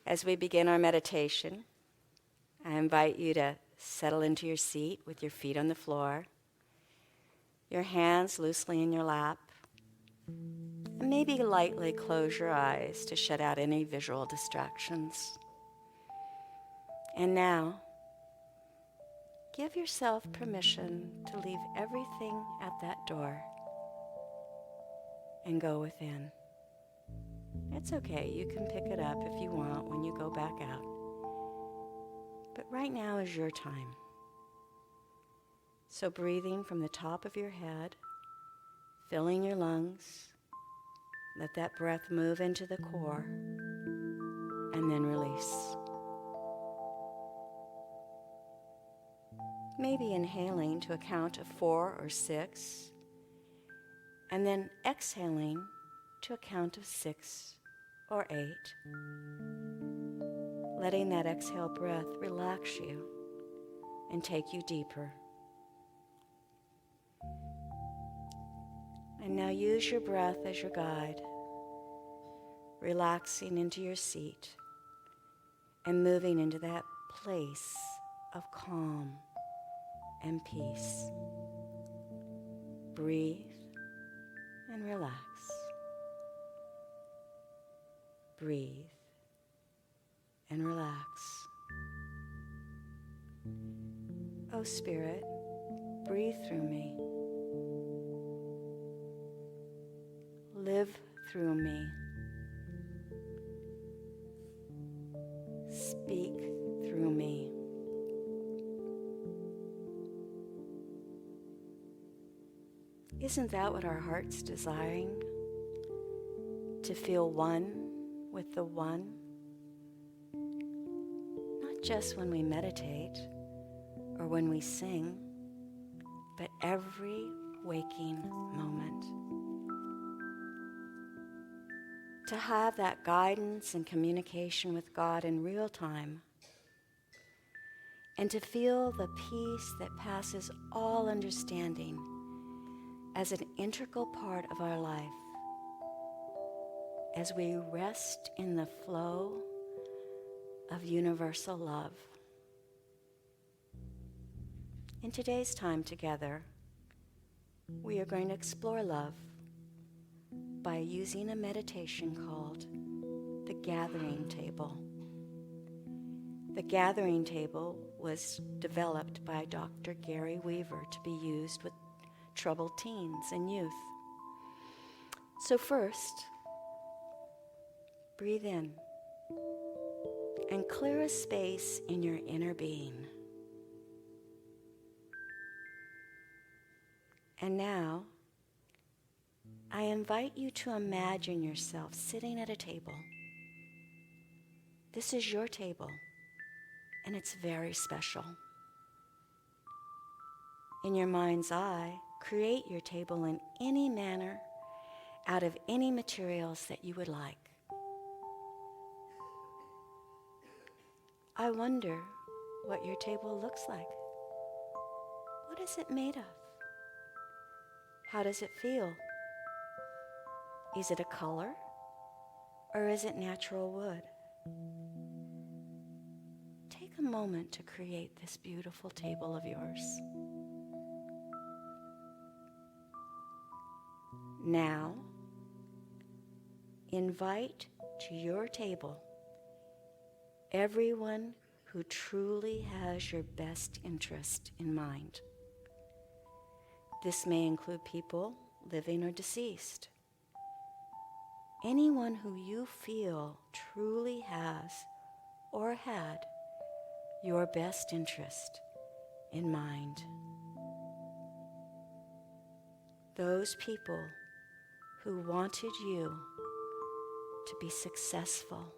As we begin our meditation, I invite you to settle into your seat with your feet on the floor, your hands loosely in your lap, and maybe lightly close your eyes to shut out any visual distractions. And now, give yourself permission to leave everything at that door and go within. It's okay, you can pick it up if you want when you go back out. But right now is your time. So breathing from the top of your head, filling your lungs, let that breath move into the core, and then release. Maybe inhaling to a count of 4 or 6, and then exhaling to a count of 6 or 8, letting that exhale breath relax you and take you deeper. And now use your breath as your guide, relaxing into your seat and moving into that place of calm and peace. Breathe and relax. Breathe and relax. Oh Spirit, breathe through me. Live through me. Speak through me. Isn't that what our heart's desiring? To feel one with the one? Not just when we meditate or when we sing, but every waking moment. To have that guidance and communication with God in real time, and to feel the peace that passes all understanding as an integral part of our life, as we rest in the flow of universal love. In today's time together, we are going to explore love by using a meditation called the Gathering Table. The Gathering Table was developed by Dr. Gary Weaver to be used with troubled teens and youth. So first, breathe in and clear a space in your inner being. And now, I invite you to imagine yourself sitting at a table. This is your table, and it's very special. In your mind's eye, create your table in any manner, out of any materials that you would like. I wonder what your table looks like. What is it made of? How does it feel? Is it a color, or is it natural wood? Take a moment to create this beautiful table of yours. Now, invite to your table everyone who truly has your best interest in mind. This may include people living or deceased. Anyone who you feel truly has or had your best interest in mind. Those people who wanted you to be successful.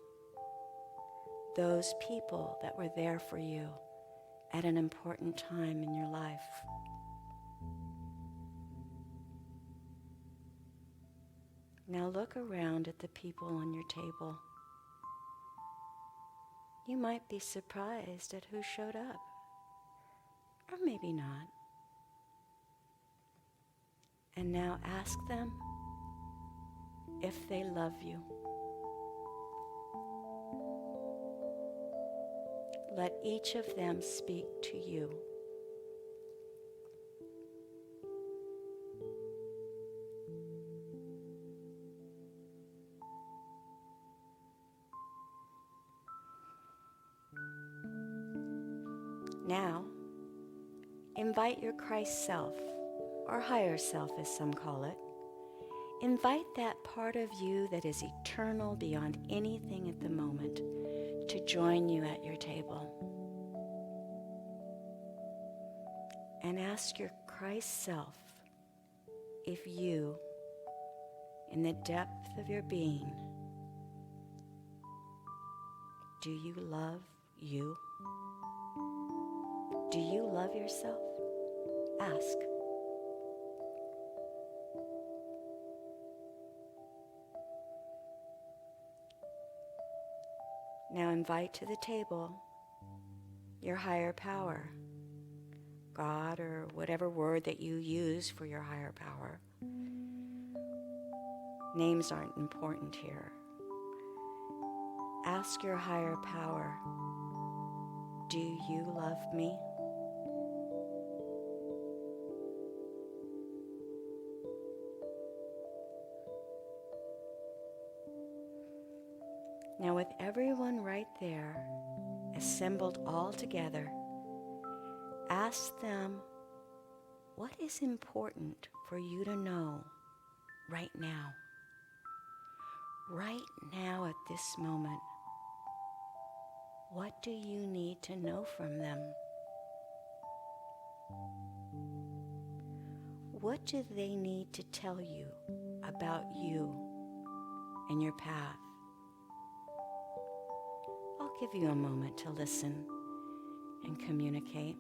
Those people that were there for you at an important time in your life. Now look around at the people on your table. You might be surprised at who showed up, or maybe not. And now ask them if they love you. let each of them speak to you. Now, invite your Christ self, or higher self as some call it. Invite that part of you that is eternal beyond anything at the moment to join you at your table. And ask your Christ self if you, in the depth of your being, do you love you? Do you love yourself? Ask. Now invite to the table your higher power, God, or whatever word that you use for your higher power. Names aren't important here. Ask your higher power, do you love me? Now with everyone right there, assembled all together, ask them, what is important for you to know right now? Right now at this moment, what do you need to know from them? What do they need to tell you about you and your path? I'll give you a moment to listen and communicate.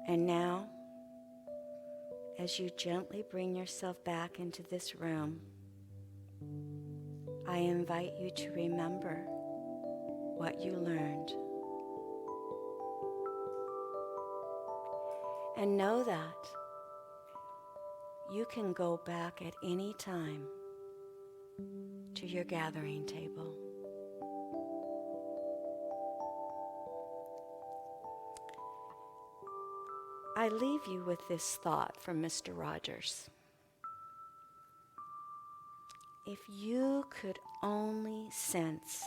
And now, as you gently bring yourself back into this room, I invite you to remember what you learned. And know that you can go back at any time to your gathering table. I leave you with this thought from Mr. Rogers. If you could only sense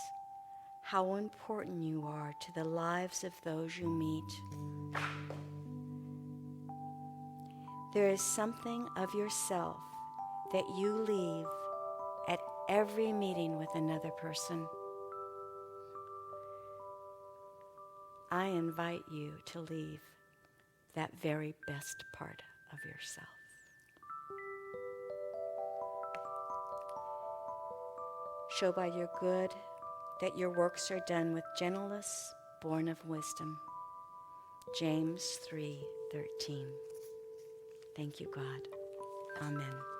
how important you are to the lives of those you meet, there is something of yourself that you leave at every meeting with another person. I invite you to leave that very best part of yourself. Show by your good that your works are done with gentleness born of wisdom. James 3:13. Thank you, God. Amen.